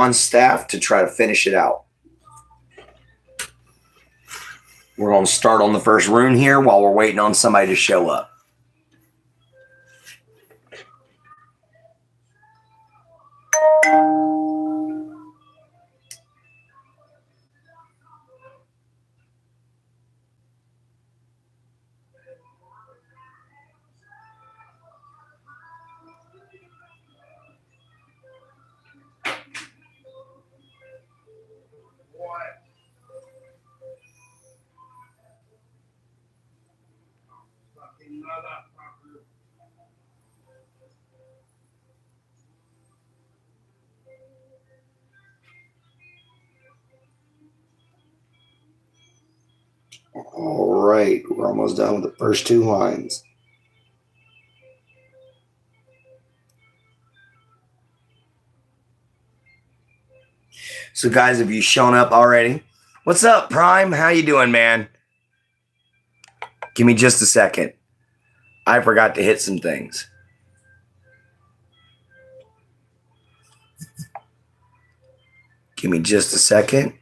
on staff to try to finish it out. We're going to start on the first rune here while we're waiting on somebody to show up. All right, we're almost done with the first two lines. So guys, have you shown up already? What's up, Prime? How you doing, man? Give me just a second. I forgot to hit some things. Give me just a second.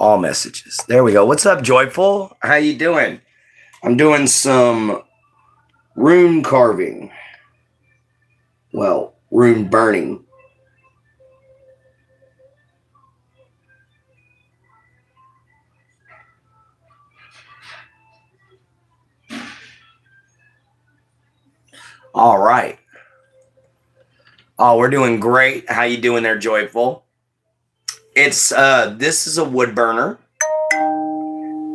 All messages. There we go. What's up, Joyful? How you doing? I'm doing some rune carving. Well, rune burning. All right. Oh, we're doing great. How you doing there, Joyful? It's this is a wood burner.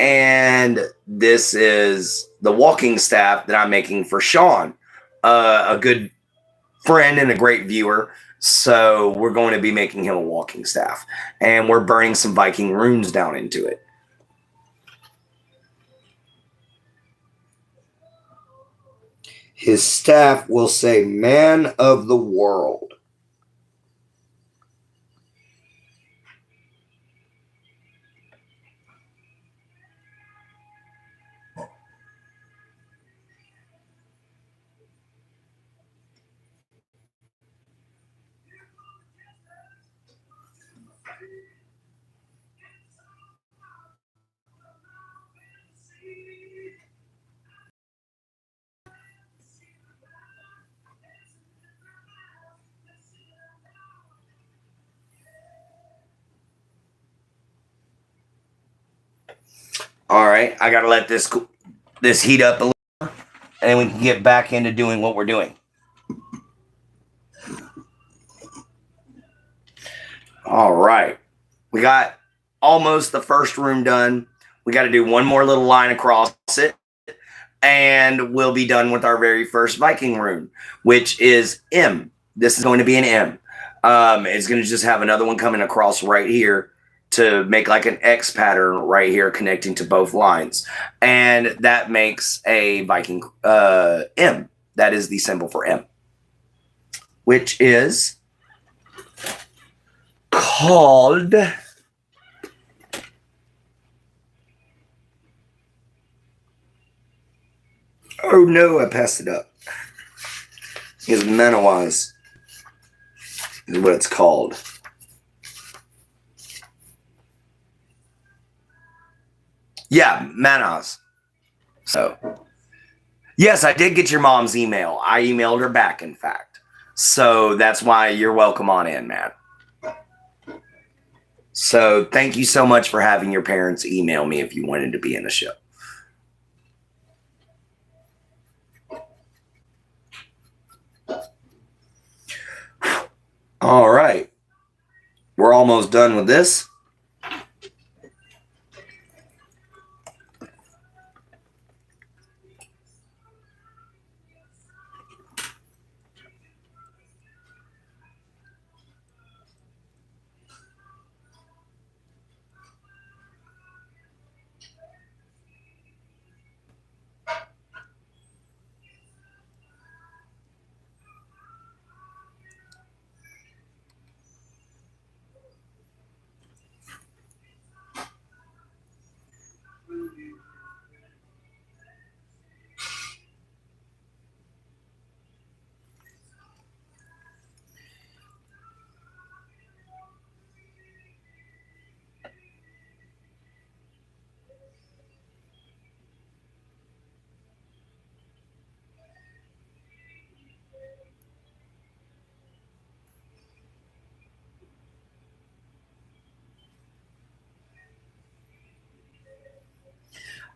And this is the walking staff that I'm making for Sean, a good friend and a great viewer. So we're going to be making him a walking staff. And we're burning some Viking runes down into it. His staff will say, Man of the World. All right, I got to let this heat up a little, and we can get back into doing what we're doing. All right, we got almost the first room done. We got to do one more little line across it, and we'll be done with our very first Viking rune, which is M. This is going to be an M. It's going to just have another one coming across right here to make like an X pattern right here connecting to both lines. And that makes a Viking M. That is the symbol for M, which is called oh no, I passed it up. It's Menawaz is what it's called. Yeah, Manas. So, yes, I did get your mom's email. I emailed her back, in fact. So that's why you're welcome on in, man. So thank you so much for having your parents email me if you wanted to be in the show. All right. We're almost done with this.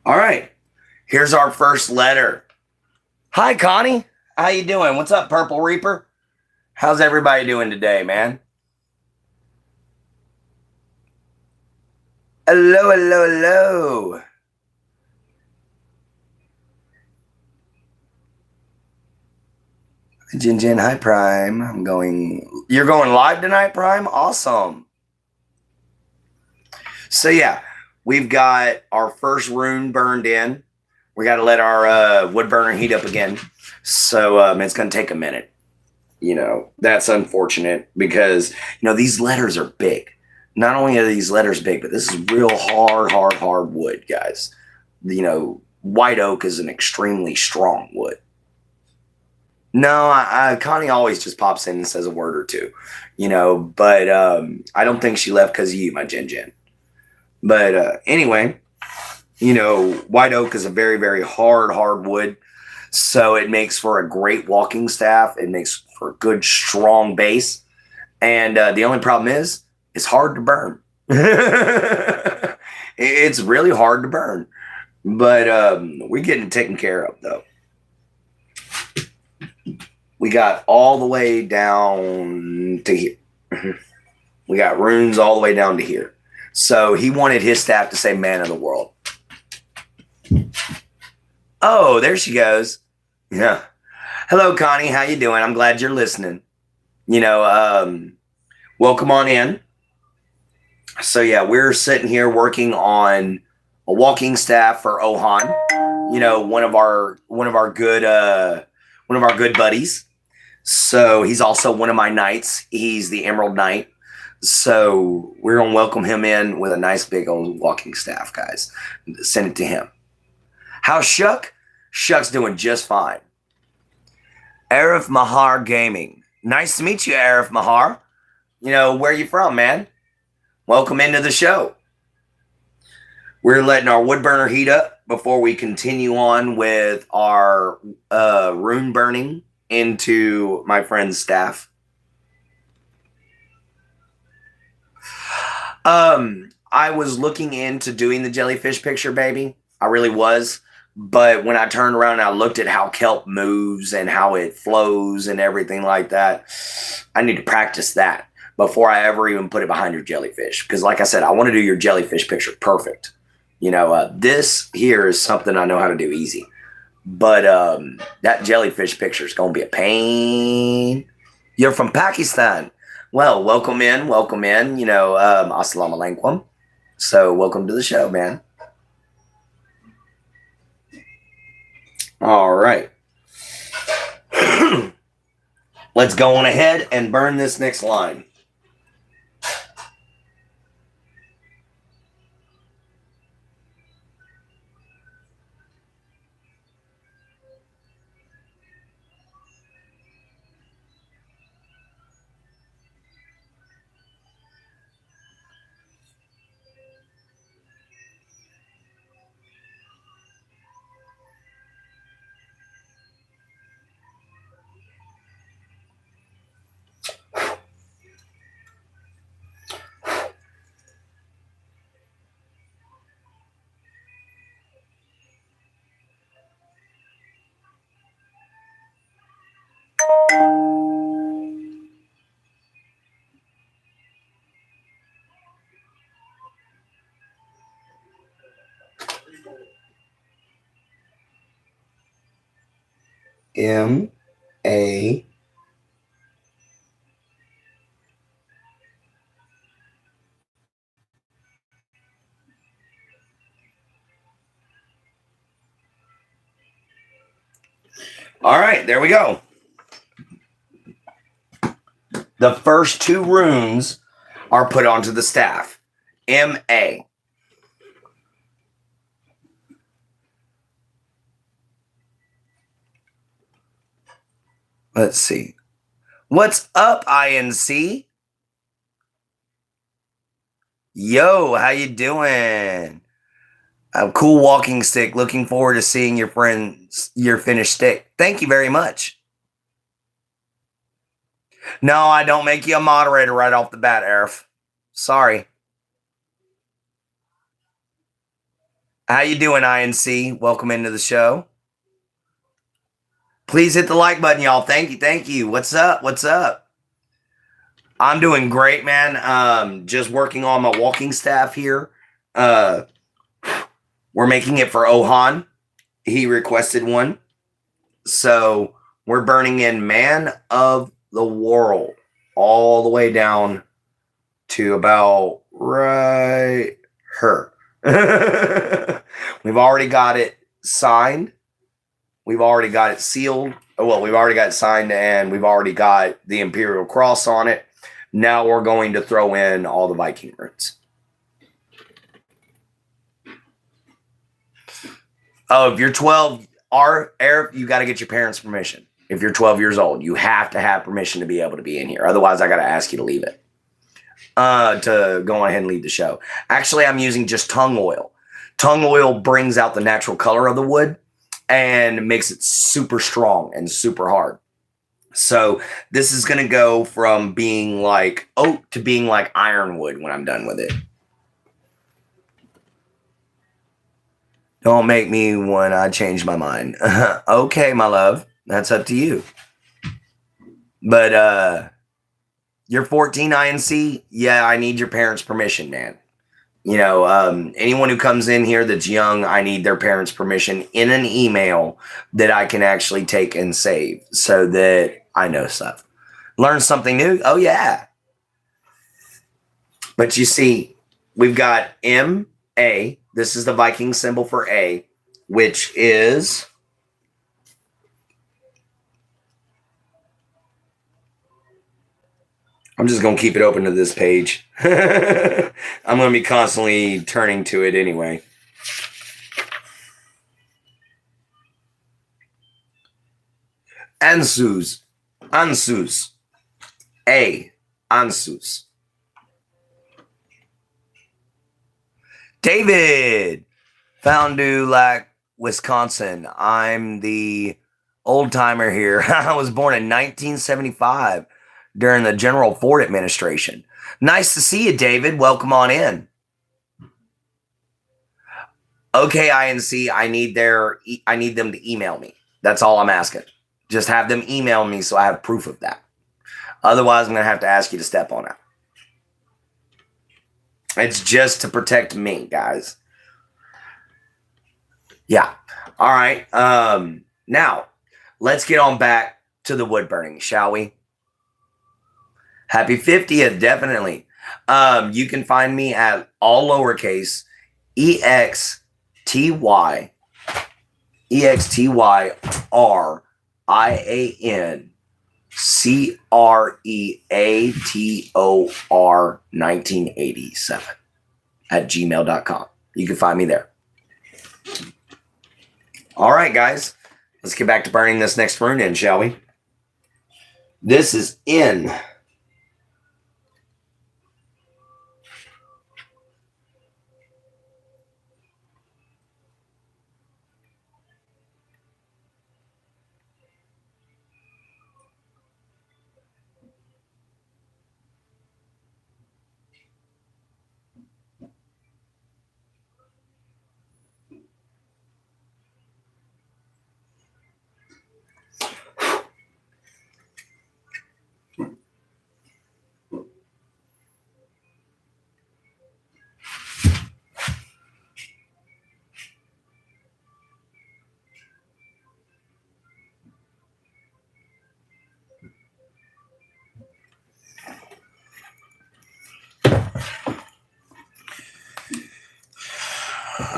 All right. Here's our first letter. Hi, Connie. How you doing? What's up, Purple Reaper? How's everybody doing today, man? Hello, hello, hello. Jin Jin, hi, Prime. You're going live tonight, Prime? Awesome. So, yeah, we've got our first room burned in. We got to let our wood burner heat up again. So, it's going to take a minute. That's unfortunate because, these letters are big. Not only are these letters big, but this is real hard wood, guys. White oak is an extremely strong wood. No, Connie always just pops in and says a word or two, but I don't think she left because of you, my Jin Jin. But anyway, white oak is a very, very hard wood. So it makes for a great walking staff. It makes for a good, strong base. And the only problem is it's hard to burn. It's really hard to burn. But we're getting taken care of, though. We got all the way down to here. We got runes all the way down to here. So he wanted his staff to say man of the world. Oh, there she goes. Yeah. Hello, Connie. How you doing? I'm glad you're listening. Welcome on in. So yeah, we're sitting here working on a walking staff for Ohan. One of our good buddies. So he's also one of my knights. He's the Emerald Knight. So we're gonna welcome him in with a nice big old walking staff, guys. Send it to him. How's Shuck? Shuck's doing just fine. Arif Mahar Gaming. Nice to meet you, Arif Mahar. Where you from, man? Welcome into the show. We're letting our wood burner heat up before we continue on with our rune burning into my friend's staff. I was looking into doing the jellyfish picture, baby. I really was. But when I turned around and I looked at how kelp moves and how it flows and everything like that, I need to practice that before I ever even put it behind your jellyfish. Because like I said, I want to do your jellyfish picture perfect. This here is something I know how to do easy. But that jellyfish picture is going to be a pain. You're from Pakistan. Well, welcome in. Assalamu alaikum. So welcome to the show, man. All right. Let's go on ahead and burn this next line. M-A. All right, there we go. The first two runes are put onto the staff. M-A. Let's see. What's up, INC? Yo, how you doing? A cool walking stick. Looking forward to seeing your finished stick. Thank you very much. No, I don't make you a moderator right off the bat, Arif. Sorry. How you doing, INC? Welcome into the show. Please hit the like button, y'all. Thank you. Thank you. What's up? What's up? I'm doing great, man. Just working on my walking staff here. We're making it for Ohan. He requested one. So we're burning in Man of the World all the way down to about right here. We've already got it signed. We've already got it sealed. Well, we've already got it signed and we've already got the Imperial Cross on it. Now we're going to throw in all the Viking runes. Oh, if you're 12, Eric, you got to get your parents' permission. If you're 12 years old, you have to have permission to be able to be in here. Otherwise, I got to ask you to leave it. To go on ahead and leave the show. Actually, I'm using just tung oil. Tung oil brings out the natural color of the wood and makes it super strong and super hard. So this is going to go from being like oak to being like ironwood when I'm done with it. Don't make me when I change my mind. Okay, my love. That's up to you. But you're 14, INC? Yeah, I need your parents' permission, man. You know, anyone who comes in here that's young, I need their parents' permission in an email that I can actually take and save so that I know stuff. Learn something new? Oh, yeah. But you see, we've got M-A. This is the Viking symbol for A, which is... I'm just going to keep it open to this page. I'm going to be constantly turning to it anyway. Ansus. A. Ansus. David. Fond du Lac, Wisconsin. I'm the old timer here. I was born in 1975 during the General Ford administration. Nice to see you, David. Welcome on in. Okay, INC, I need them to email me. That's all I'm asking. Just have them email me so I have proof of that. Otherwise, I'm going to have to ask you to step on it. It's just to protect me, guys. Yeah. All right. Now, let's get on back to the wood burning, shall we? Happy 50th, definitely. You can find me at all lowercase EXTYRIAN CREATOR 1987 at gmail.com. You can find me there. All right, guys. Let's get back to burning this next rune in, shall we? This is in.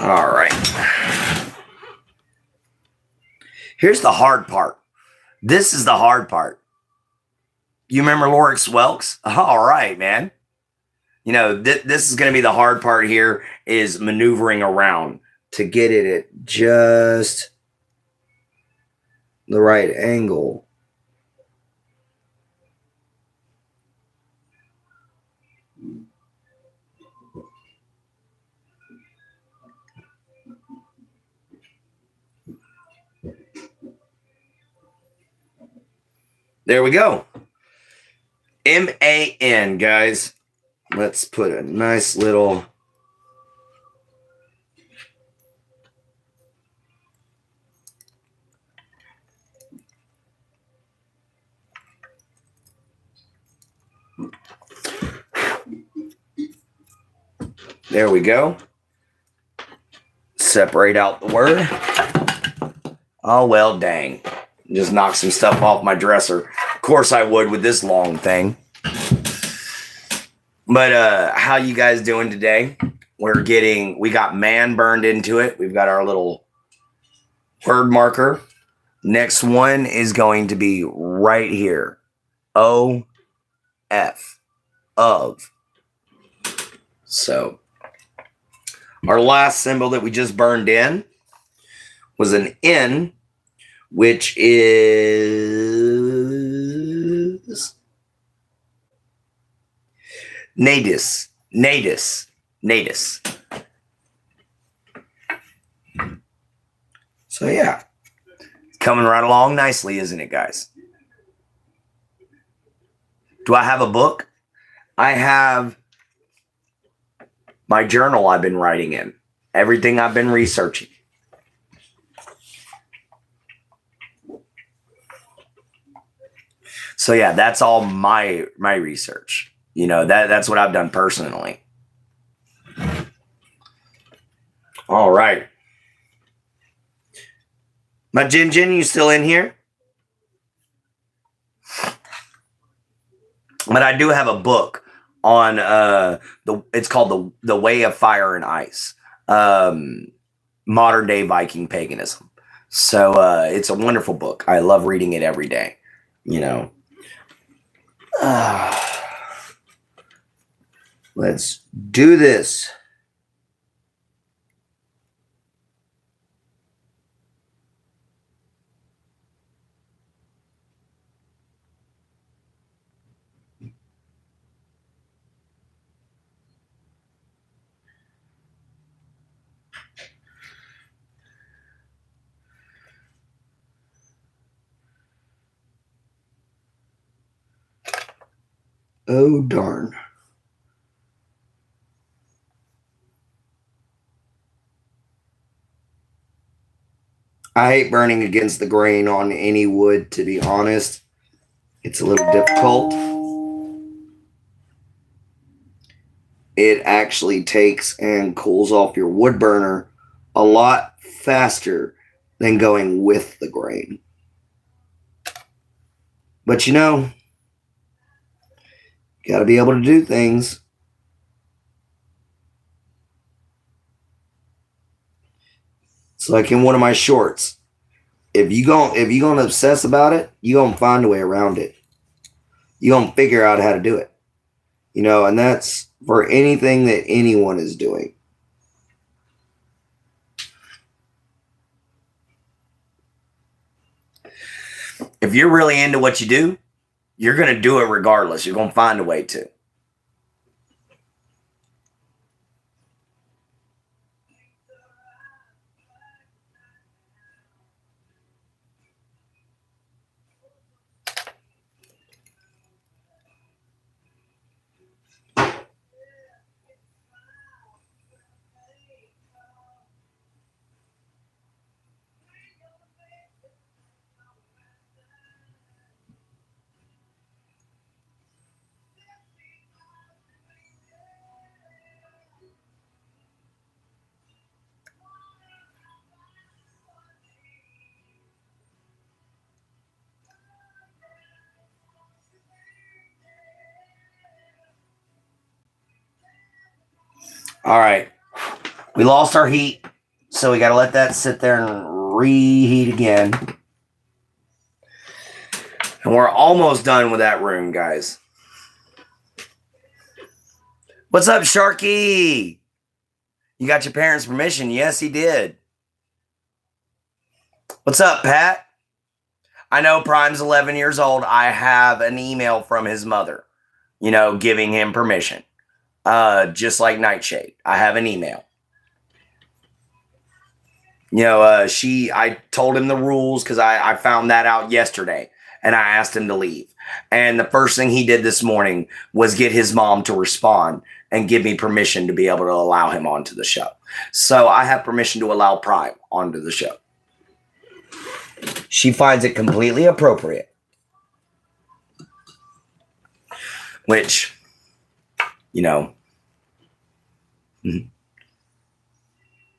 All right. Here's the hard part. This is the hard part. You remember Lorix Welks? All right, man. You know, this is going to be the hard part here is maneuvering around to get it at just the right angle. There we go. M-A-N, guys. Let's put a nice little There we go. Separate out the word. Oh, well, dang. Just knock some stuff off my dresser. Of course I would with this long thing. But how you guys doing today? We got man burned into it. We've got our little word marker. Next one is going to be right here. O-F. Of. So our last symbol that we just burned in was an N, which is natus. So yeah, coming right along nicely, isn't it, guys? Do I have a book? I have my journal I've been writing in. Everything I've been researching. So yeah, that's all my research. You know, that's what I've done personally. All right. My Jin, you still in here? But I do have a book on it's called the Way of Fire and Ice, modern day Viking paganism. So it's a wonderful book. I love reading it every day. You know, let's do this. Oh, darn. I hate burning against the grain on any wood, to be honest. It's a little difficult. It actually takes and cools off your wood burner a lot faster than going with the grain. But you know, got to be able to do things. It's like in one of my shorts. If you're gonna obsess about it, you're gonna find a way around it. You're gonna figure out how to do it. You know, and that's for anything that anyone is doing. If you're really into what you do, you're gonna do it regardless. You're gonna find a way to. All right. We lost our heat, so we got to let that sit there and reheat again. And we're almost done with that room, guys. What's up, Sharky? You got your parents' permission? Yes, he did. What's up, Pat? I know Prime's 11 years old. I have an email from his mother, you know, giving him permission. Just like Nightshade. I have an email. You know, I told him the rules because I found that out yesterday and I asked him to leave. And the first thing he did this morning was get his mom to respond and give me permission to be able to allow him onto the show. So I have permission to allow Prime onto the show. She finds it completely appropriate. Which, you know,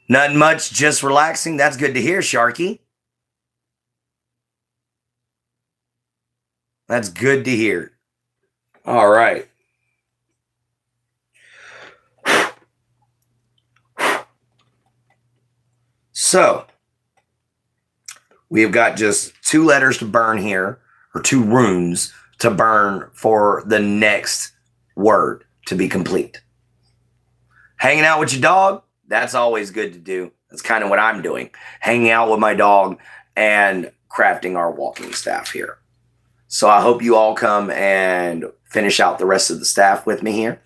Nothing much, just relaxing. That's good to hear, Sharky. That's good to hear. All right. So, we've got just 2 letters to burn here, or 2 runes to burn for the next word to be complete. Hanging out with your dog, that's always good to do. That's kind of what I'm doing. Hanging out with my dog and crafting our walking staff here. So I hope you all come and finish out the rest of the staff with me here.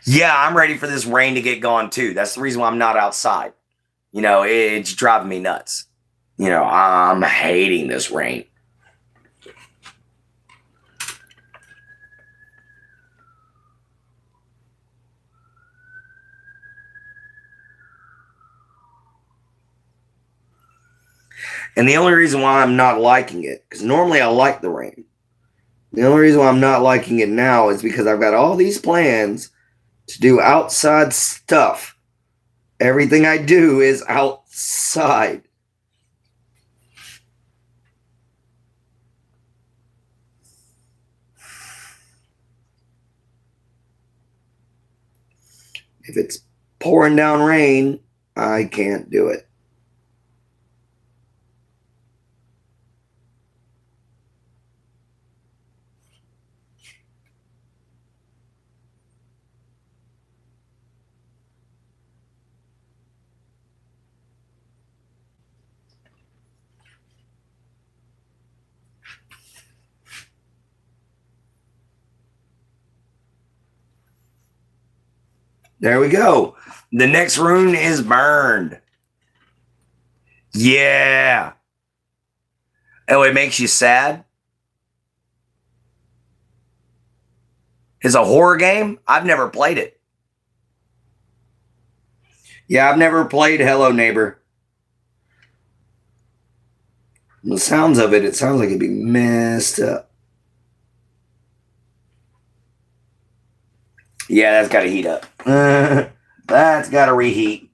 Yeah, I'm ready for this rain to get gone too. That's the reason why I'm not outside. You know, it's driving me nuts. You know, I'm hating this rain. And the only reason why I'm not liking it, because normally I like the rain. The only reason why I'm not liking it now is because I've got all these plans to do outside stuff. Everything I do is outside. If it's pouring down rain, I can't do it. There we go. The next rune is burned. Yeah. Oh, it makes you sad? It's a horror game? I've never played it. Yeah, I've never played Hello Neighbor. The sounds of it, it sounds like it'd be messed up. Yeah, that's got to heat up. That's got to reheat.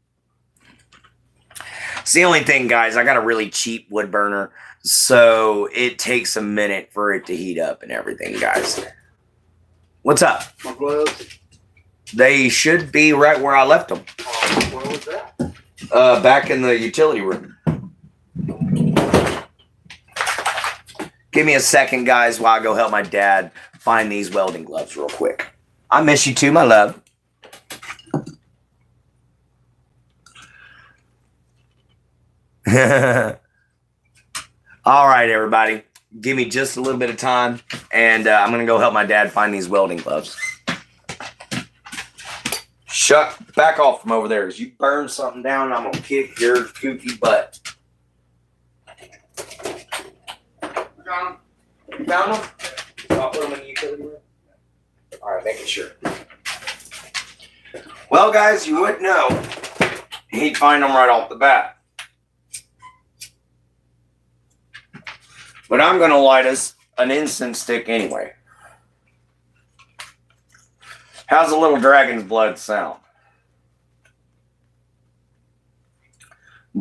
It's the only thing, guys. I got a really cheap wood burner, so it takes a minute for it to heat up and everything, guys. What's up? My gloves? They should be right where I left them. Where was that? Back in the utility room. Give me a second, guys, while I go help my dad find these welding gloves real quick. I miss you too, my love. All right, everybody. Give me just a little bit of time, and I'm going to go help my dad find these welding gloves. Back off from over there. As you burn something down, I'm going to kick your kooky butt. Got them. You found them? I'll put them in the utility room. All right, making sure. Well, guys, you wouldn't know. He'd find them right off the bat. But I'm going to light us an incense stick anyway. How's a little dragon's blood sound?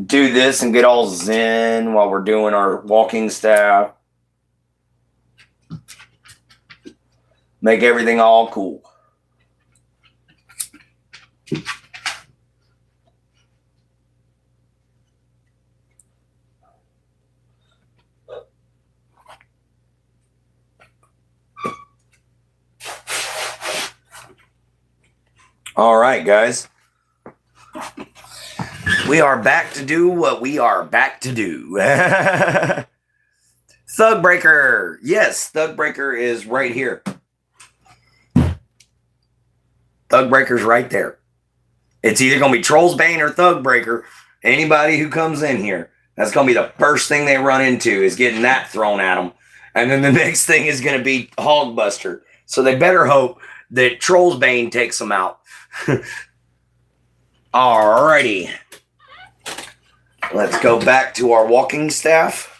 Do this and get all zen while we're doing our walking staff. Make everything all cool. All right, guys. We are back to do what we are back to do. Thugbreaker. Yes, Thugbreaker is right here. Thugbreaker's right there. It's either going to be Trollsbane or Thugbreaker. Anybody who comes in here, that's going to be the first thing they run into is getting that thrown at them. And then the next thing is going to be Hogbuster. So they better hope that Trollsbane takes them out. Alrighty. Let's go back to our walking staff.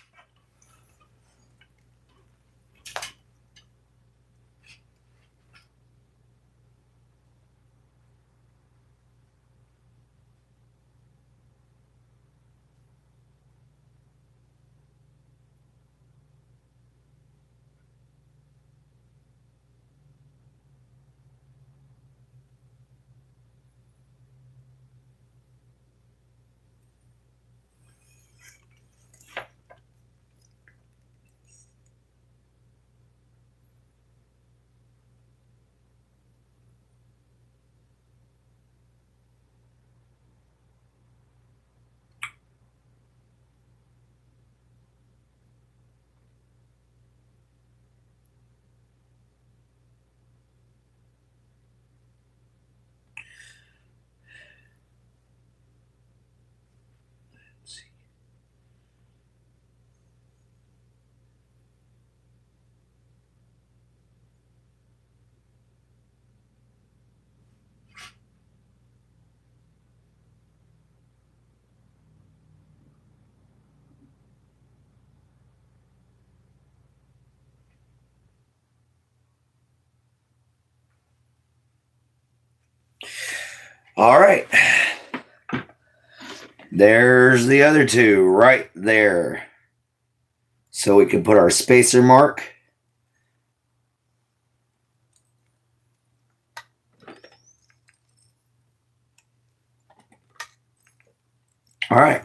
All right. There's the other two right there. So we can put our spacer mark. All right.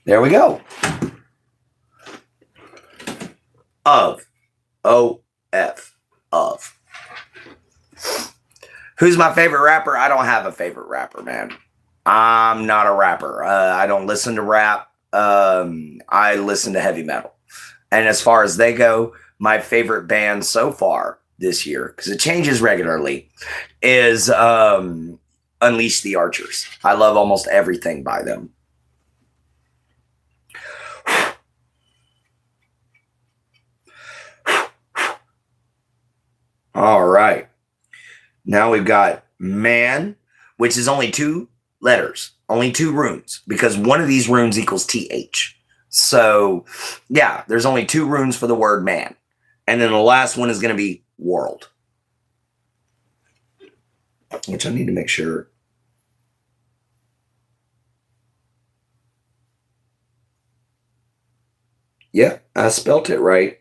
There we go. Of. O-F. Of. Who's my favorite rapper? I don't have a favorite rapper, man. I'm not a rapper. I don't listen to rap. I listen to heavy metal. And as far as they go, my favorite band so far this year, because it changes regularly, is Unleash the Archers. I love almost everything by them. All right. Now we've got man, which is only 2 letters, only 2 runes, because one of these runes equals TH. So, yeah, there's only 2 runes for the word man. And then the last one is going to be world, which I need to make sure. Yep, I spelt it right.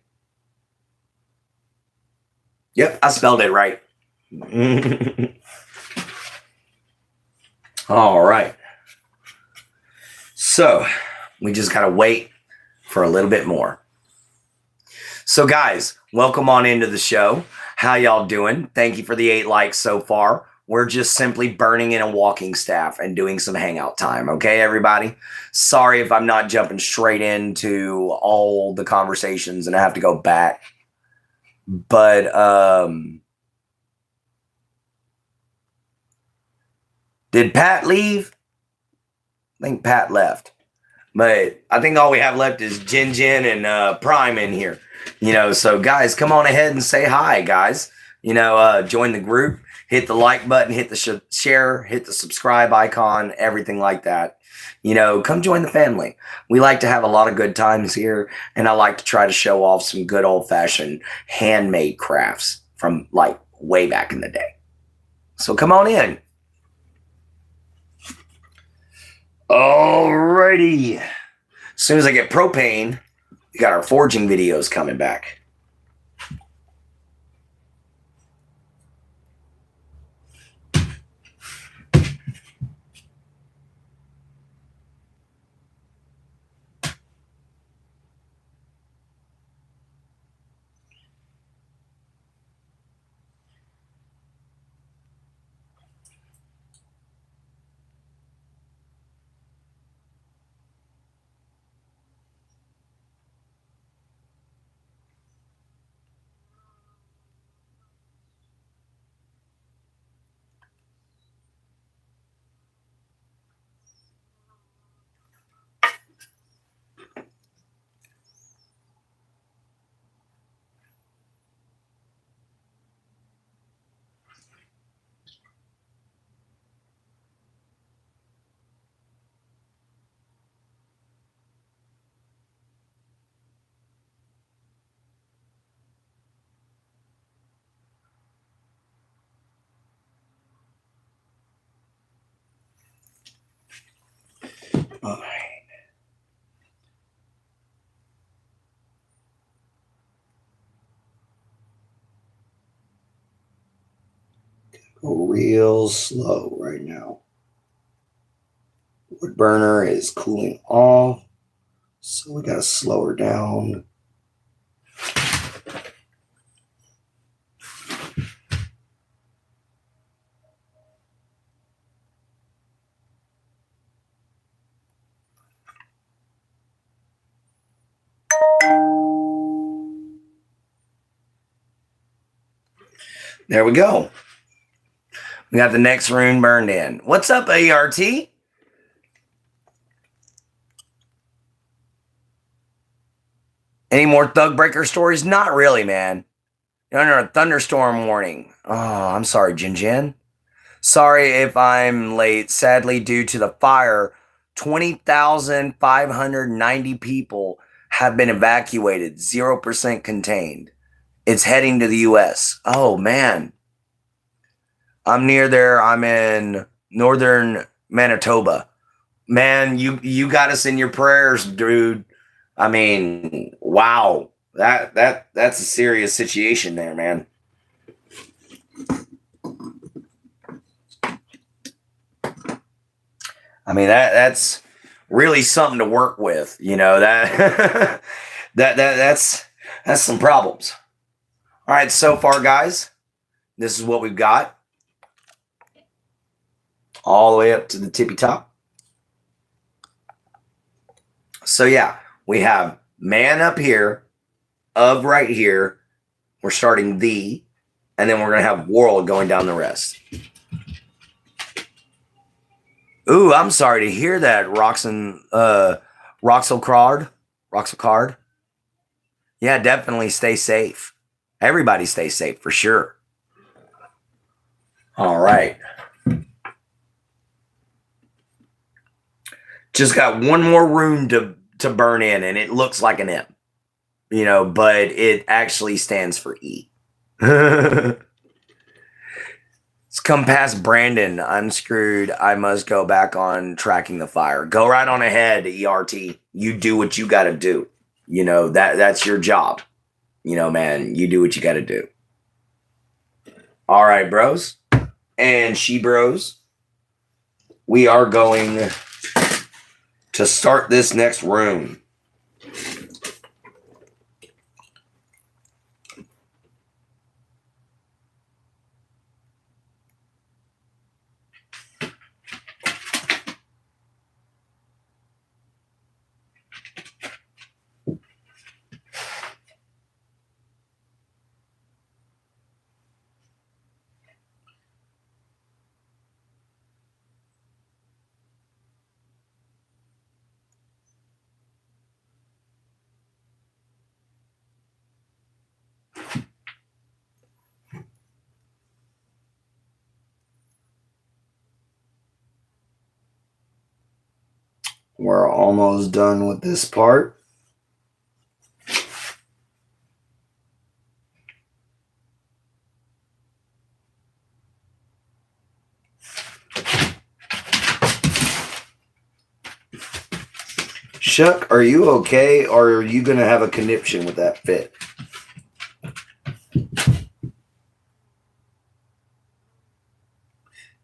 Yep, I spelled it right. All right. So we just got to wait for a little bit more. So guys, welcome on into the show. How y'all doing? Thank you for the 8 likes so far. We're just simply burning in a walking staff and doing some hangout time. Okay, everybody? Sorry if I'm not jumping straight into all the conversations and I have to go back. But did Pat leave? I think Pat left. But I think all we have left is Jin and Prime in here. So guys, come on ahead and say hi, guys. Join the group, hit the like button, hit the share, hit the subscribe icon, everything like that. Come join the family. We like to have a lot of good times here, and I like to try to show off some good old-fashioned handmade crafts from like way back in the day. So come on in. Alrighty. As soon as I get propane, we got our forging videos coming back. All right. Go real slow right now. Wood burner is cooling off, so we gotta slow her down. There we go. We got the next rune burned in. What's up, ART? Any more Thug Breaker stories? Not really, man. You're under a thunderstorm warning. Oh, I'm sorry, Jin. Sorry if I'm late. Sadly, due to the fire, 20,590 people have been evacuated, 0% contained. It's heading to the U.S. Oh, man. I'm near there. I'm in northern Manitoba. Man, you got us in your prayers, dude. I mean, wow. That's a serious situation there, man. I mean, that's really something to work with, you know, that that's some problems. All right, so far, guys, this is what we've got. All the way up to the tippy top. So yeah, we have man up here, of right here. We're starting the, and then we're gonna have world going down the rest. Ooh, I'm sorry to hear that, Roxel Card. Yeah, definitely stay safe. Everybody stay safe for sure. All right. Just got one more room to burn in, and it looks like an M, you know, but it actually stands for E. It's come past Brandon. I'm screwed. I must go back on tracking the fire. Go right on ahead, ERT. You do what you got to do. You know, that's your job. You know, man, you do what you got to do. All right, bros and she bros. We are going to start this next room. We're almost done with this part. Shuck, are you okay, or are you going to have a conniption with that fit?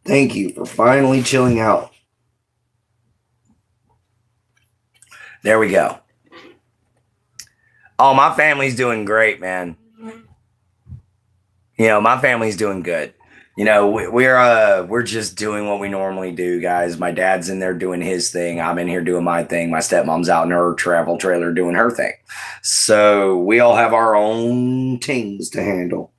Thank you for finally chilling out. There we go. Oh, my family's doing great, man. You know, my family's doing good. You know, we're just doing what we normally do, guys. My dad's in there doing his thing. I'm in here doing my thing. My stepmom's out in her travel trailer doing her thing. So we all have our own things to handle.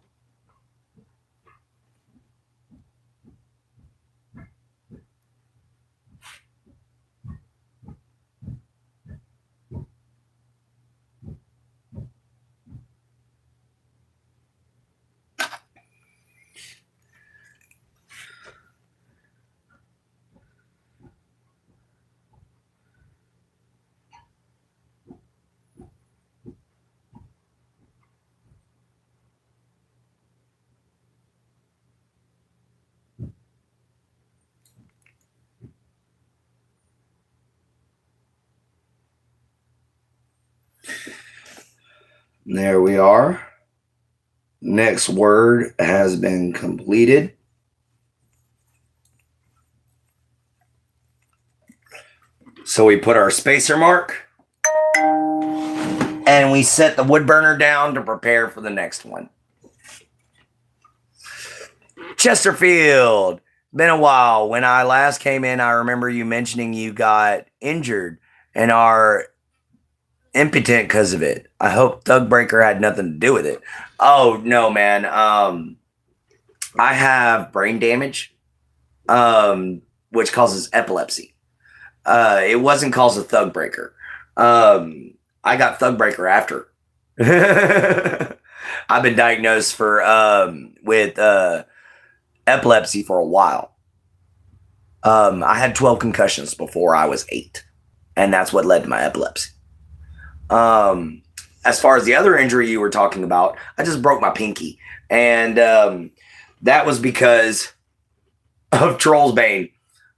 There we are. Next word has been completed. So we put our spacer mark and we set the wood burner down to prepare for the next one. Chesterfield, been a while. When I last came in, I remember you mentioning you got injured and are impotent because of it. I hope Thugbreaker had nothing to do with it. Oh no, man. I have brain damage, which causes epilepsy. It wasn't caused a Thugbreaker. I got Thugbreaker after. I've been diagnosed with epilepsy for a while. I had 12 concussions before I was 8, and that's what led to my epilepsy. As far as the other injury you were talking about, I just broke my pinky, and that was because of Troll's Bane.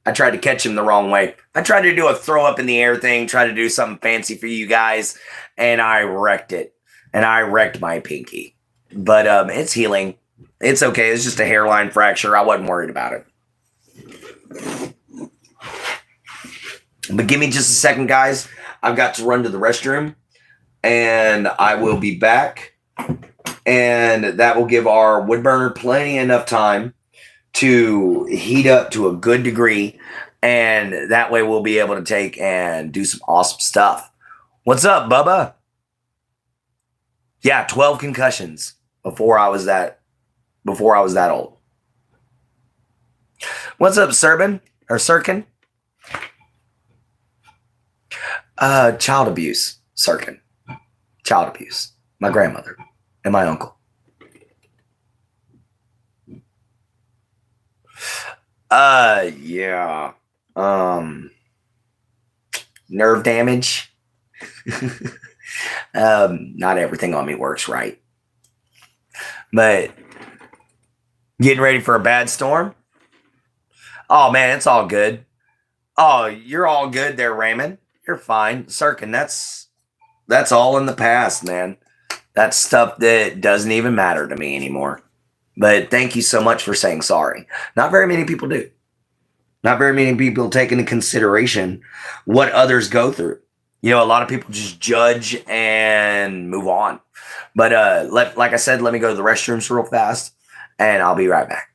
I tried to catch him the wrong way. I tried to do a throw up in the air thing, try to do something fancy for you guys, and I wrecked it. And I wrecked my pinky. But it's healing. It's okay. It's just a hairline fracture. I wasn't worried about it. But give me just a second, guys. I've got to run to the restroom, and I will be back. And that will give our wood burner plenty enough time to heat up to a good degree. And that way we'll be able to take and do some awesome stuff. What's up, Bubba? Yeah, 12 concussions before I was that old. What's up, Serban or Sirkin? Child abuse, Sirkin. Child abuse. My grandmother and my uncle. Yeah. Nerve damage. Not everything on me works right. But getting ready for a bad storm? Oh man, it's all good. Oh, you're all good there, Raymond. You're fine. Sirkin, that's all in the past, man. That's stuff that doesn't even matter to me anymore. But thank you so much for saying sorry. Not very many people do. Not very many people take into consideration what others go through. You know, a lot of people just judge and move on. But like I said, let me go to the restrooms real fast, and I'll be right back.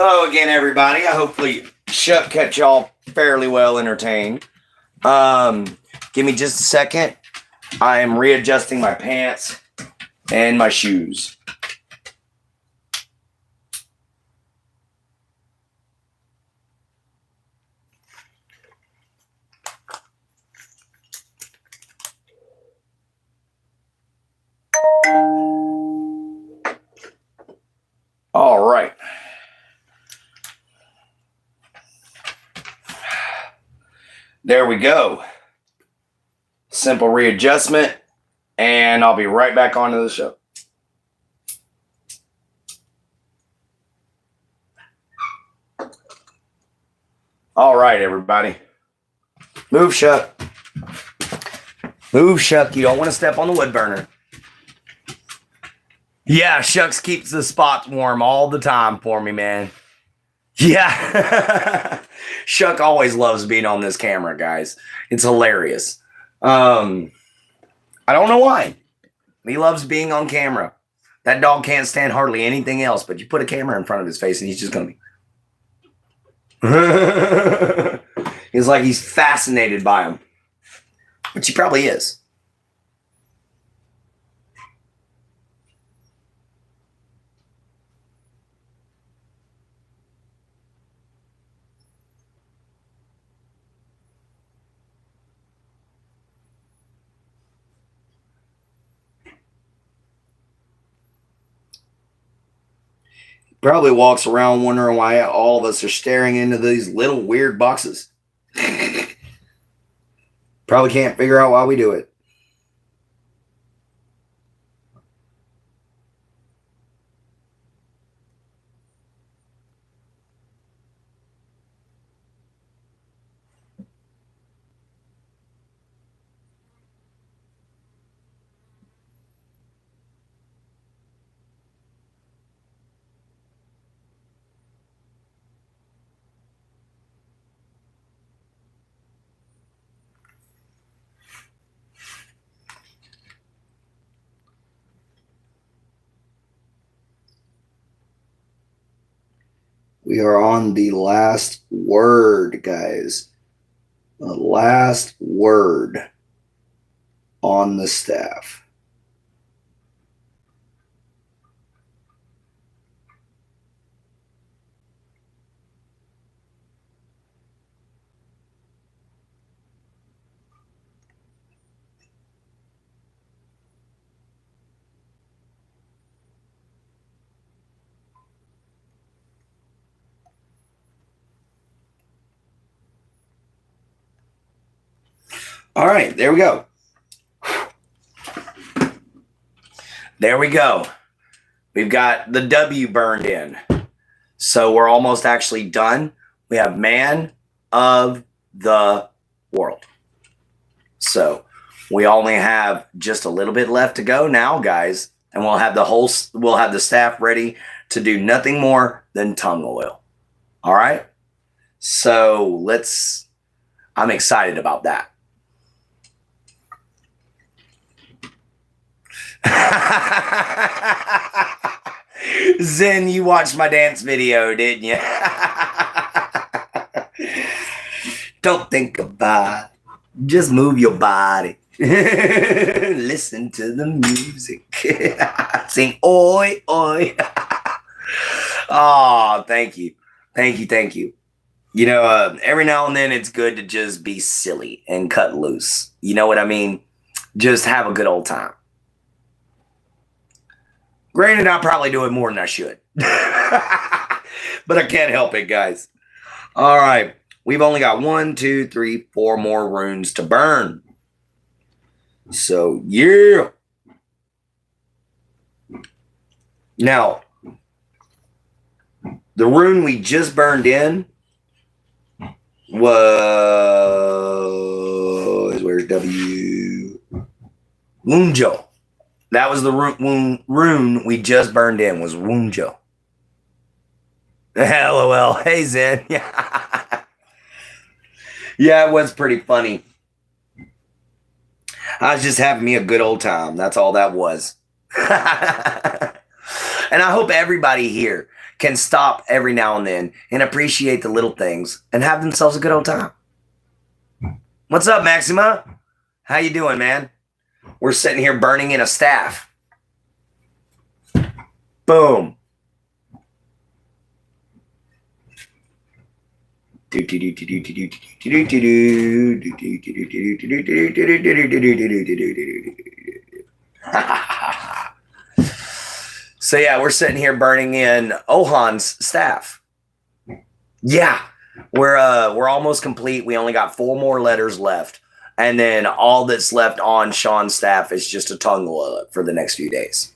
Hello again, everybody. I hopefully Shuck kept y'all fairly well entertained. Give me just a second. I am readjusting my pants and my shoes. All right. There we go. Simple readjustment, and I'll be right back onto the show. All right, everybody. Move, Shuck. Move, Shuck. You don't want to step on the wood burner. Yeah, Shucks keeps the spots warm all the time for me, man. Yeah. Shuck always loves being on this camera, guys. It's hilarious. I don't know why. He loves being on camera. That dog can't stand hardly anything else, but you put a camera in front of his face and he's just going to be. It's like he's fascinated by him, which he probably is. Probably walks around wondering why all of us are staring into these little weird boxes. Probably can't figure out why we do it. We are on the last word, guys. The last word on the staff. All right, there we go. There we go. We've got the W burned in. So we're almost actually done. We have man of the world. So we only have just a little bit left to go now, guys. And we'll have the staff ready to do nothing more than tongue oil. All right. So I'm excited about that. Zen, you watched my dance video, didn't you? Don't think about it. Just move your body. Listen to the music. Sing oi, oi. Oh, thank you. Thank you, thank you. You know, every now and then it's good to just be silly and cut loose. You know what I mean? Just have a good old time. Granted, I probably do it more than I should. But I can't help it, guys. All right. We've only got 1, 2, 3, 4 more runes to burn. So, yeah. Now, the rune we just burned in was... Where's W? Wunjo. That was the rune we just burned in, was Wunjo. LOL. Hey, Zen. Yeah. Yeah, it was pretty funny. I was just having me a good old time. That's all that was. And I hope everybody here can stop every now and then and appreciate the little things and have themselves a good old time. What's up, Maxima? How you doing, man? We're sitting here burning in a staff. Boom. So yeah, we're sitting here burning in Ohan's staff. Yeah, we're almost complete. We only got 4 more letters left. And then all that's left on Sean's staff is just a tongue oil for the next few days.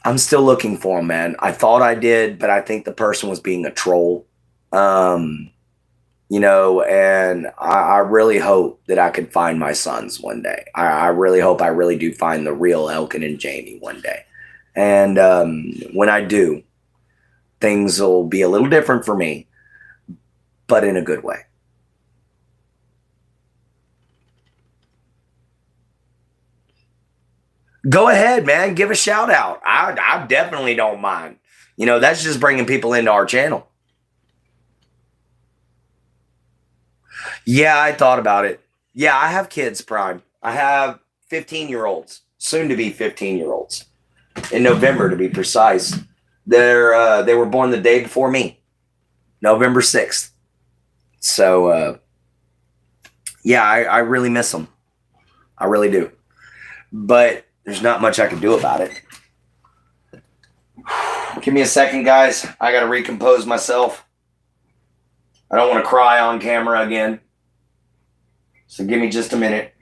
I'm still looking for him, man. I thought I did, but I think the person was being a troll. You know, and I really hope that I can find my sons one day. I really hope I really do find the real Elkin and Jamie one day. And when I do, things will be a little different for me, but in a good way. Go ahead, man. Give a shout out. I definitely don't mind. You know, that's just bringing people into our channel. Yeah, I thought about it. Yeah, I have kids, Prime. I have 15-year-olds, soon to be 15-year-olds, in November to be precise. They were born the day before me, November 6th. So, yeah, I really miss them. I really do. But there's not much I can do about it. Give me a second, guys. I got to recompose myself. I don't want to cry on camera again. So give me just a minute.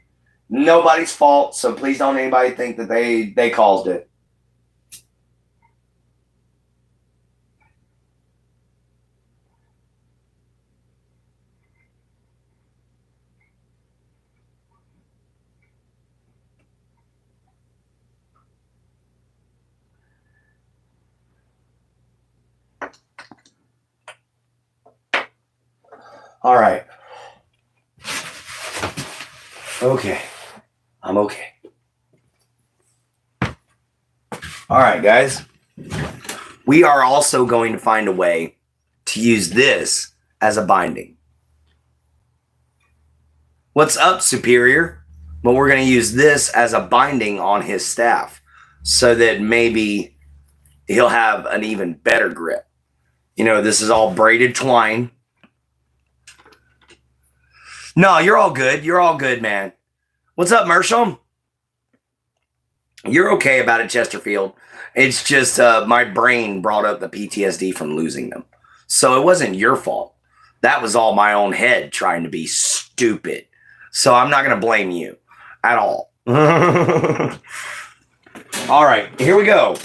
Nobody's fault, so please don't anybody think that they caused it. All right. Okay. I'm okay. All right, guys. We are also going to find a way to use this as a binding. What's up, Superior? But we're going to use this as a binding on his staff so that maybe he'll have an even better grip. You know, this is all braided twine. No, you're all good. You're all good, man. What's up, Mersham? You're okay about it, Chesterfield. It's just my brain brought up the PTSD from losing them. So it wasn't your fault. That was all my own head trying to be stupid. So I'm not going to blame you at all. All right, here we go.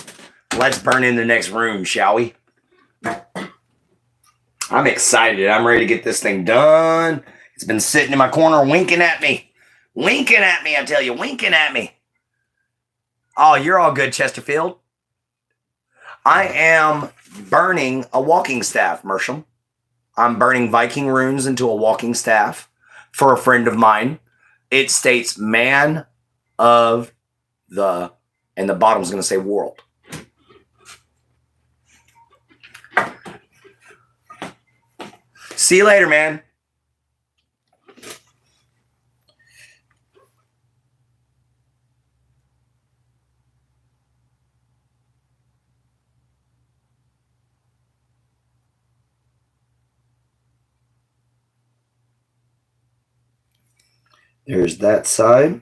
Let's burn in the next room, shall we? I'm excited. I'm ready to get this thing done. It's been sitting in my corner winking at me. Winking at me, I tell you, winking at me. Oh, you're all good, Chesterfield. I am burning a walking staff, Mersham. I'm burning Viking runes into a walking staff for a friend of mine. It states man of the, and the bottom's going to say world. See you later, man. There's that side.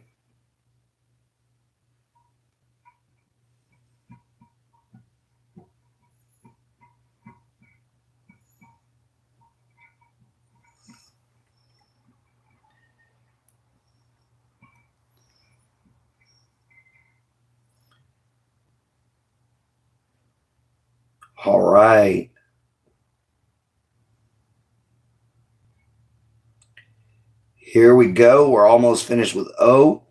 All right. Here we go. We're almost finished with O.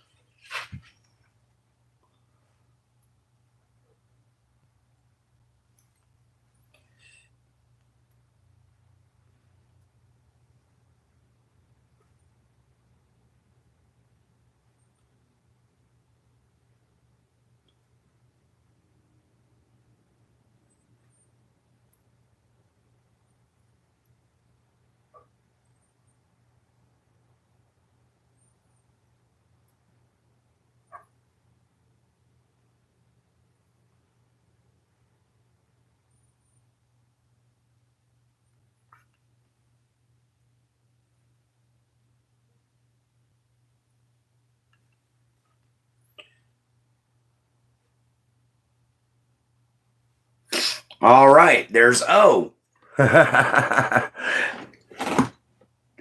All right, there's O. All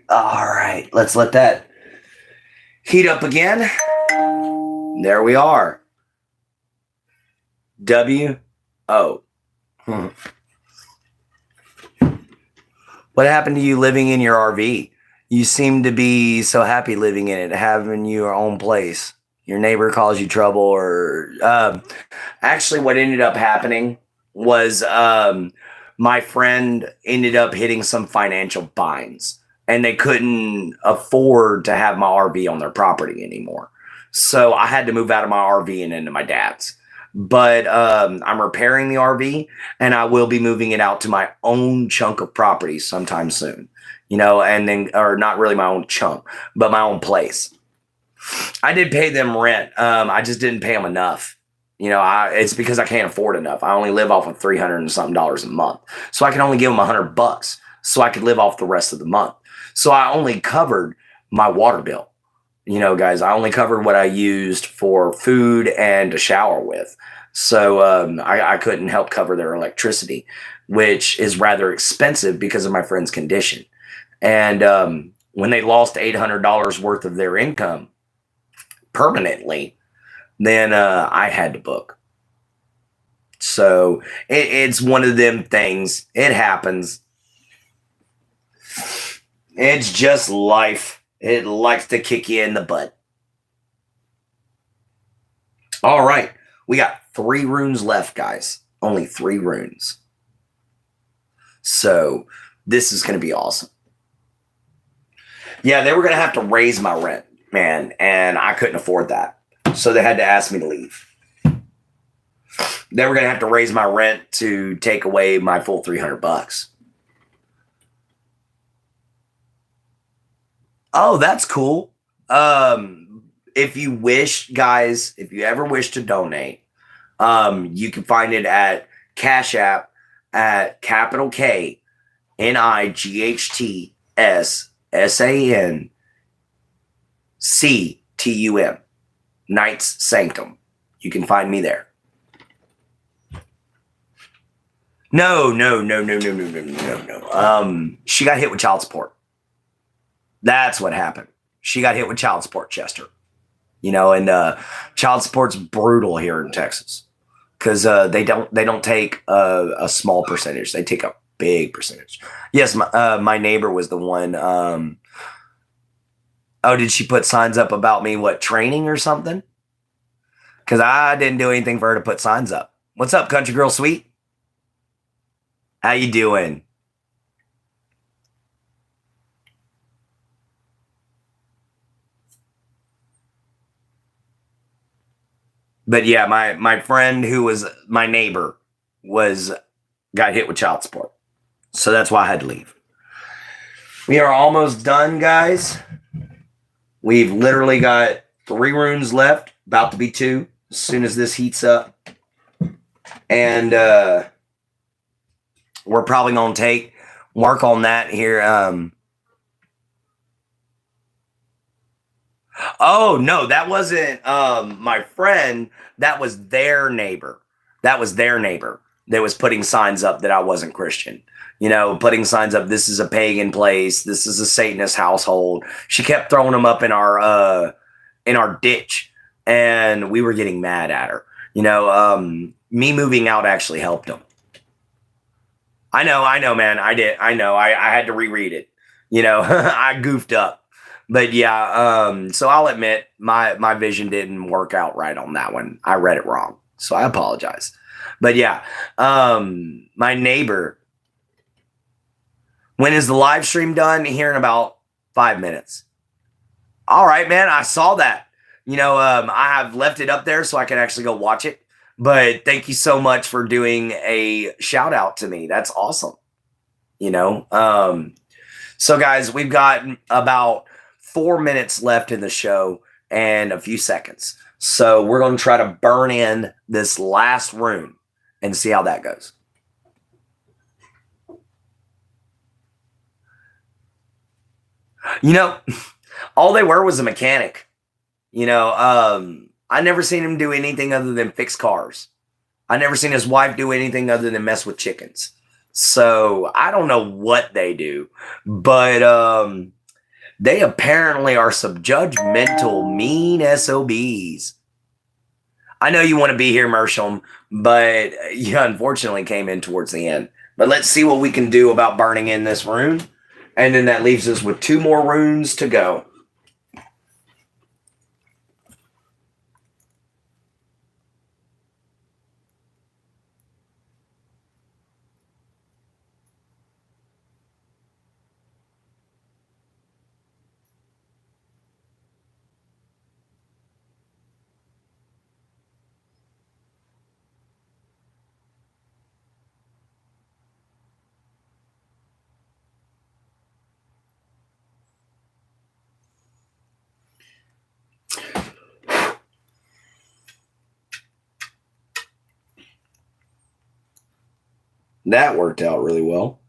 right, let's let that heat up again. There we are. W-O. What happened to you living in your RV? You seem to be so happy living in it, having your own place. Your neighbor caused you trouble, or actually what ended up happening was my friend ended up hitting some financial binds, and they couldn't afford to have my RV on their property anymore. So I had to move out of my RV and into my dad's. But I'm repairing the RV, and I will be moving it out to my own chunk of property sometime soon. And then, or not really my own chunk, but my own place. I did pay them rent. I just didn't pay them enough. It's because I can't afford enough. I only live off of $300 and something a month, so I can only give them $100 so I could live off the rest of the month. So I only covered my water bill. Guys, I only covered what I used for food and to shower with. So I couldn't help cover their electricity, which is rather expensive because of my friend's condition. And when they lost $800 worth of their income permanently, then I had to book. So it's one of them things. It happens. It's just life. It likes to kick you in the butt. All right. We got 3 runes left, guys. Only 3 runes. So this is going to be awesome. Yeah, they were going to have to raise my rent, man, and I couldn't afford that. So they had to ask me to leave. They were going to have to raise my rent to take away my full $300. Oh, that's cool. If you wish, guys, if you ever wish to donate, you can find it at Cash App at capital KNIGHTSSANCTUM, Knights Sanctum. You can find me there. No. She got hit with child support. That's what happened. She got hit with child support, Chester. And child support's brutal here in Texas because they don't take a small percentage. They take a big percentage. Yes, my neighbor was the one. Oh, did she put signs up about me? What, training or something? Because I didn't do anything for her to put signs up. What's up, country girl sweet? How you doing? But yeah, my friend who was my neighbor got hit with child support. So that's why I had to leave. We are almost done, guys. We've literally got 3 runes left, about to be 2 as soon as this heats up. And we're probably going to work on that here. Oh, no, that wasn't my friend. That was their neighbor. That was putting signs up that I wasn't Christian. Putting signs up, this is a pagan place. This is a Satanist household. She kept throwing them up in our ditch, and we were getting mad at her. Me moving out actually helped them. I know, man. I did. I know. I had to reread it. I goofed up. But yeah, so I'll admit my vision didn't work out right on that one. I read it wrong. So I apologize. But yeah, my neighbor, when is the live stream done? Here in about 5 minutes. All right, man. I saw that. I have left it up there so I can actually go watch it. But thank you so much for doing a shout out to me. That's awesome. So guys, we've got about 4 minutes left in the show and a few seconds. So we're going to try to burn in this last rune and see how that goes. All they were was a mechanic. I never seen him do anything other than fix cars. I never seen his wife do anything other than mess with chickens. So I don't know what they do, but they apparently are some judgmental, mean SOBs. I know you want to be here, Mersham, but you unfortunately came in towards the end. But let's see what we can do about burning in this rune. And then that leaves us with 2 more runes to go. That worked out really well.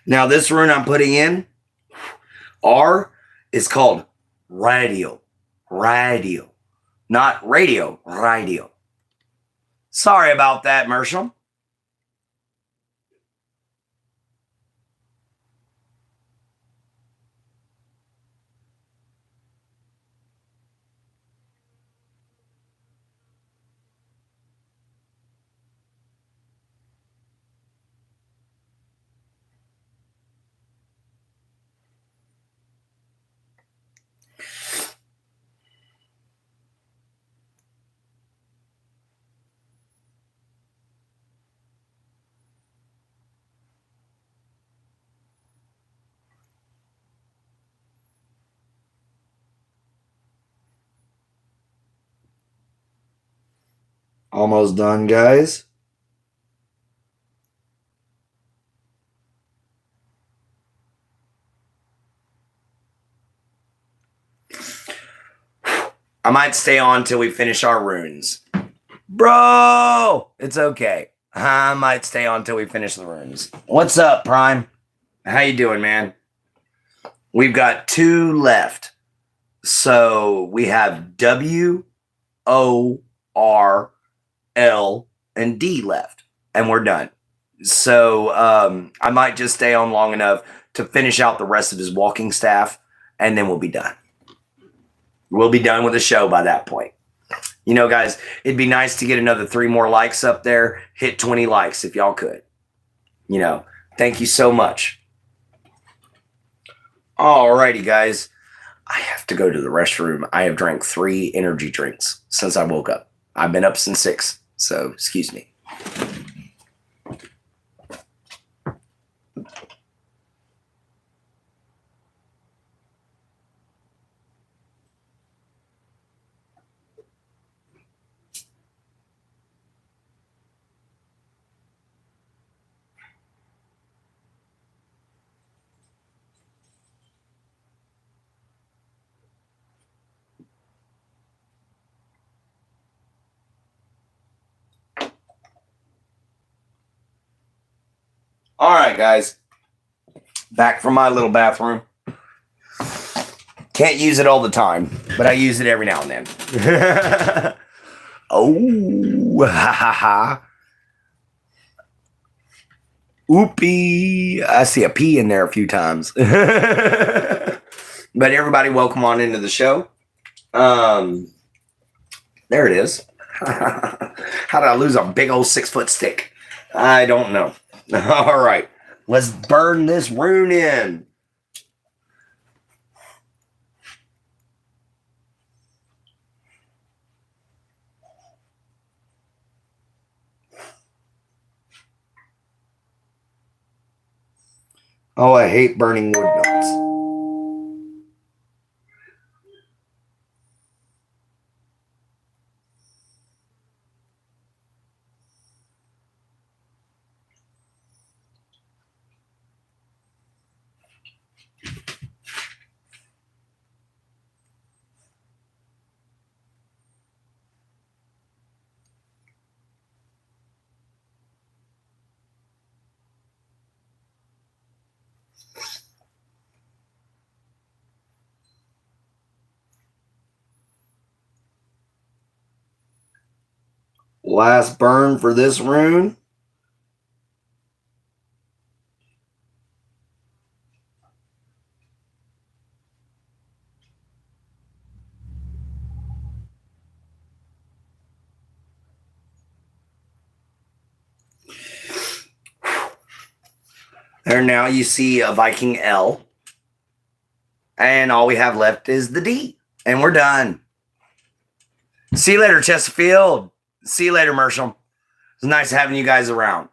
Now, this rune I'm putting in, R, is called radio. Radio. Not radio, radio. Sorry about that, Marshall. Almost done, guys. I might stay on till we finish our runes. Bro, it's okay. I might stay on till we finish the runes. What's up, Prime? How you doing, man? We've got 2 left. So we have W, O, R, L, and D left, and we're done. So I might just stay on long enough to finish out the rest of his walking staff, and then we'll be done. We'll be done with the show by that point. You know, guys, it'd be nice to get another 3 more likes up there. Hit 20 likes if y'all could. You know, thank you so much. Alrighty, guys. I have to go to the restroom. I have drank 3 energy drinks since I woke up. I've been up since 6, so excuse me. All right, guys. Back from my little bathroom. Can't use it all the time, but I use it every now and then. Oh, ha ha ha. Oopie. I see a P in there a few times. But everybody, welcome on into the show. There it is. How did I lose a big old 6-foot stick? I don't know. All right. Let's burn this rune in. Oh, I hate burning wood nuts. Last burn for this rune. There now you see a Viking L. And all we have left is the D. And we're done. See you later, Chesterfield. See you later, Marshall. It's nice having you guys around.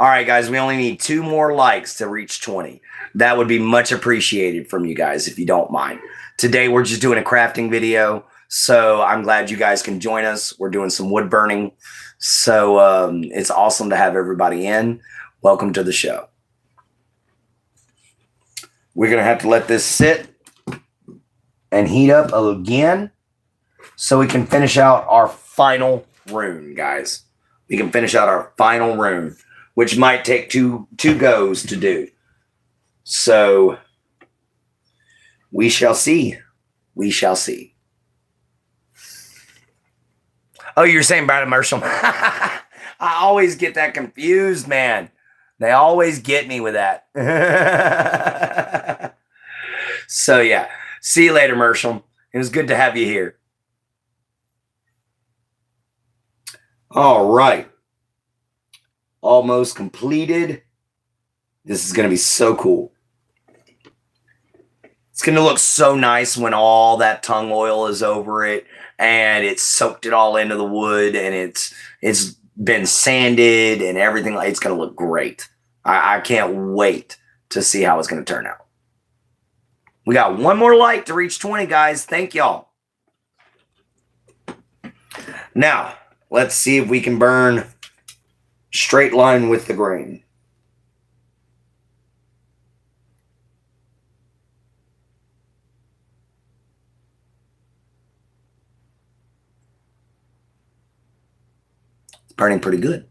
All right, guys, we only need 2 more likes to reach 20. That would be much appreciated from you guys if you don't mind. Today, we're just doing a crafting video, so I'm glad you guys can join us. We're doing some wood burning, so it's awesome to have everybody in. Welcome to the show. We're going to have to let this sit and heat up again so we can finish out our final rune, guys. We can finish out our final rune, which might take two goes to do. So we shall see. We shall see. Oh, you're saying about immersion? I always get that confused, man. They always get me with that. So yeah, see you later, Mersham. It was good to have you here. All right. Almost completed. This is going to be so cool. It's going to look so nice when all that tung oil is over it and it's soaked it all into the wood and it's been sanded and everything. It's going to look great. I can't wait to see how it's going to turn out. We got 1 more like to reach 20, guys. Thank y'all. Now, let's see if we can burn straight line with the grain. It's burning pretty good.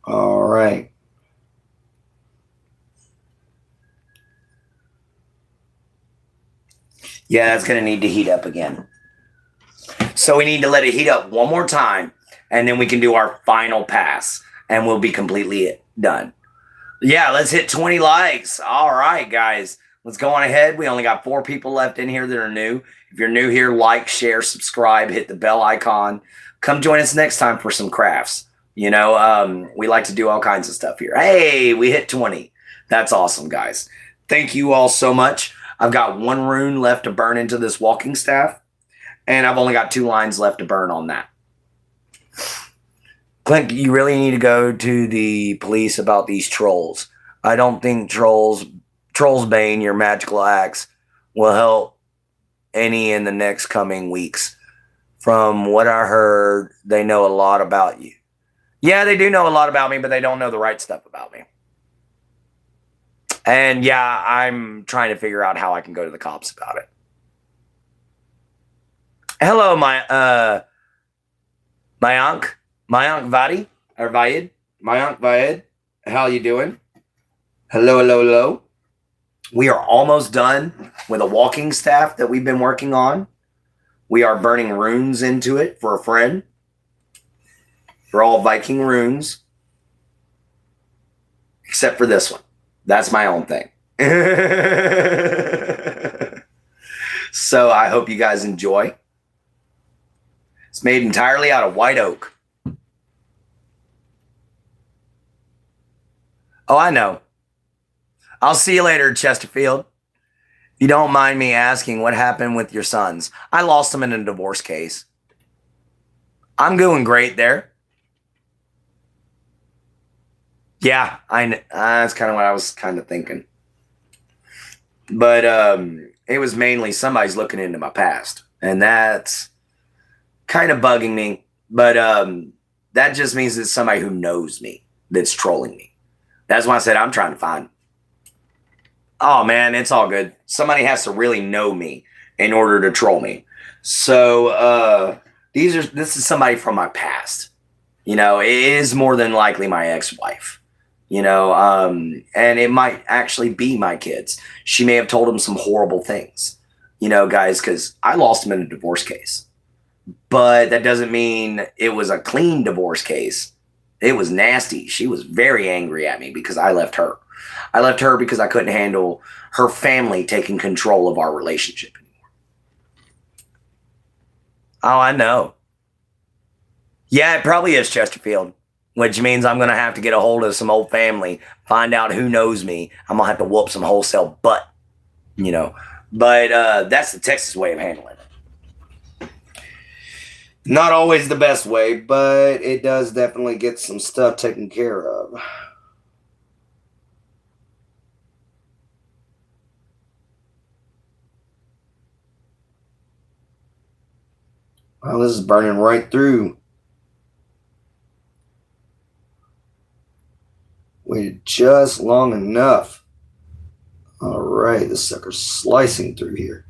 All right. Yeah, it's going to need to heat up again. So we need to let it heat up 1 more time, and then we can do our final pass, and we'll be completely done. Yeah, let's hit 20 likes. All right, guys. Let's go on ahead. We only got 4 people left in here that are new. If you're new here, like, share, subscribe, hit the bell icon. Come join us next time for some crafts. You know, we like to do all kinds of stuff here. Hey, we hit 20. That's awesome, guys. Thank you all so much. I've got 1 rune left to burn into this walking staff, and I've only got 2 lines left to burn on that. Clint, you really need to go to the police about these trolls. I don't think Troll's Bane, your magical axe, will help any in the next coming weeks. From what I heard, they know a lot about you. Yeah, they do know a lot about me, but they don't know the right stuff about me. And yeah, I'm trying to figure out how I can go to the cops about it. Hello, Mayank Vadi, or Vayed. Mayank Vayed. How you doing? Hello, hello, hello. We are almost done with a walking staff that we've been working on. We are burning runes into it for a friend. They're all Viking runes. Except for this one. That's my own thing. So I hope you guys enjoy. It's made entirely out of white oak. Oh, I know. I'll see you later, Chesterfield. If you don't mind me asking, what happened with your sons? I lost them in a divorce case. I'm doing great there. Yeah, that's kind of what I was kind of thinking. But it was mainly somebody's looking into my past, and that's kind of bugging me. But that just means it's somebody who knows me that's trolling me. That's why I said I'm trying to find. Oh man, it's all good. Somebody has to really know me in order to troll me. So this is somebody from my past. You know, it is more than likely my ex-wife. You know, and it might actually be my kids. She may have told them some horrible things. You know, guys, because I lost them in a divorce case. But that doesn't mean it was a clean divorce case. It was nasty. She was very angry at me because I left her. I left her because I couldn't handle her family taking control of our relationship anymore. Oh, I know. Yeah, it probably is Chesterfield, which means I'm going to have to get a hold of some old family, find out who knows me. I'm going to have to whoop some wholesale butt, you know. But that's the Texas way of handling it. Not always the best way, but it does definitely get some stuff taken care of. Well, this is burning right through. Waited just long enough. All right, this sucker's slicing through here.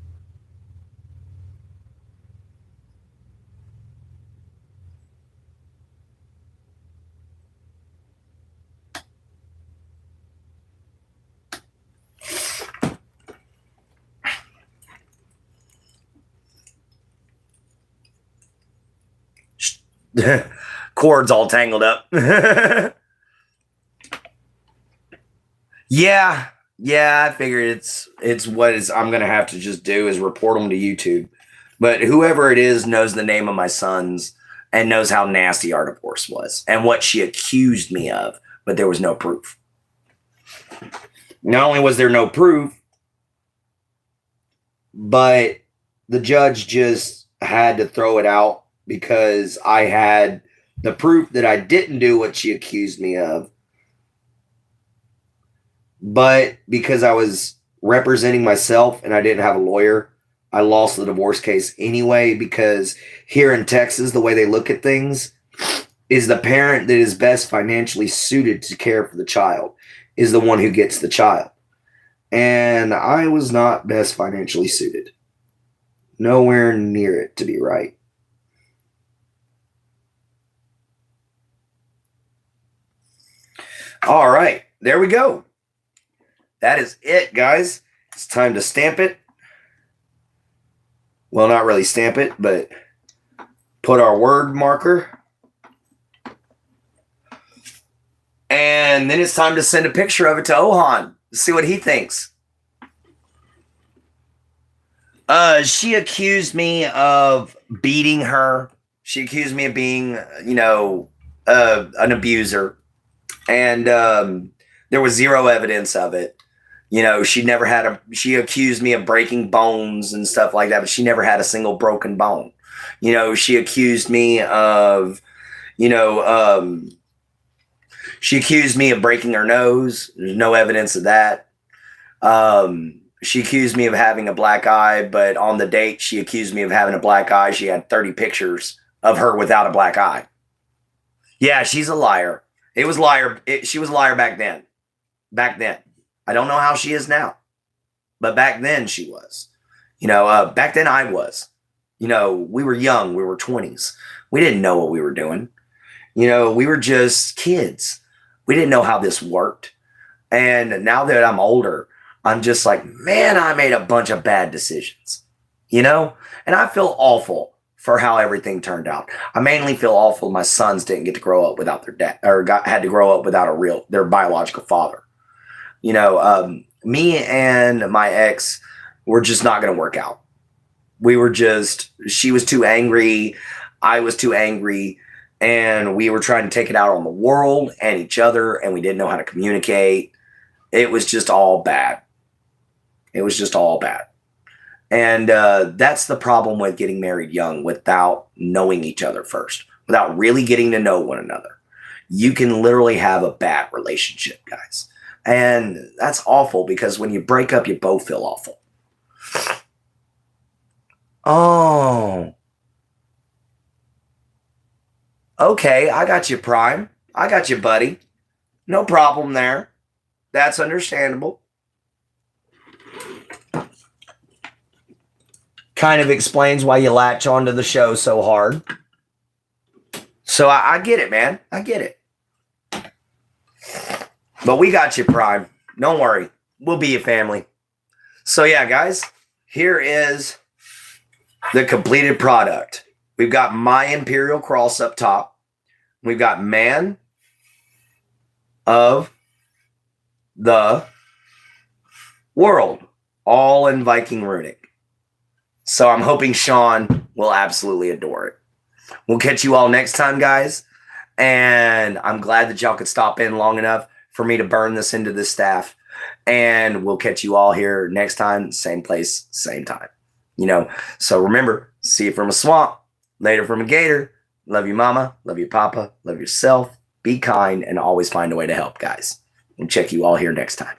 Cord's all tangled up. Yeah, I figured it's what is I'm gonna have to just do is report them to YouTube. But whoever it is knows the name of my sons and knows how nasty our divorce was and what she accused me of, but there was no proof. Not only was there no proof, but the judge just had to throw it out because I had the proof that I didn't do what she accused me of. But because I was representing myself and I didn't have a lawyer, I lost the divorce case anyway, because here in Texas, the way they look at things is the parent that is best financially suited to care for the child is the one who gets the child. And I was not best financially suited. Nowhere near it, to be right. All right, there we go. That is it, guys. It's time to stamp it. Well, not really stamp it, but put our word marker. And then it's time to send a picture of it to Ohan to see what he thinks. She accused me of beating her. She accused me of being, an abuser. And there was zero evidence of it. You know, she accused me of breaking bones and stuff like that, but she never had a single broken bone. You know, she accused me of, she accused me of breaking her nose. There's no evidence of that. She accused me of having a black eye, but on the date she accused me of having a black eye, she had 30 pictures of her without a black eye. Yeah, she's a liar. She was a liar back then. I don't know how she is now, but back then she was. Back then I was. We were young. We were 20s. We didn't know what we were doing. We were just kids. We didn't know how this worked. And now that I'm older, I'm just like, man, I made a bunch of bad decisions, and I feel awful for how everything turned out. I mainly feel awful my sons didn't get to grow up without their dad, or had to grow up without their biological father. Me and my ex were just not going to work out. She was too angry. I was too angry. And we were trying to take it out on the world and each other. And we didn't know how to communicate. It was just all bad. And that's the problem with getting married young without knowing each other first. without really getting to know one another, you can literally have a bad relationship, guys. And that's awful because when you break up, you both feel awful. Oh. Okay, I got you, Prime. I got you, buddy. No problem there. That's understandable. Kind of explains why you latch onto the show so hard. So I get it, man. I get it. But we got you, Prime. Don't worry. We'll be a family. So yeah, guys, here is the completed product. We've got my Imperial Cross up top. We've got Man of the World, all in Viking runic. So I'm hoping Sean will absolutely adore it. We'll catch you all next time, guys. And I'm glad that y'all could stop in long enough for me to burn this into the staff. And we'll catch you all here next time, same place, same time. You know, so remember, see you from a swamp, later from a gator. Love you, mama. Love you, papa. Love yourself. Be kind and always find a way to help, guys. We'll check you all here next time.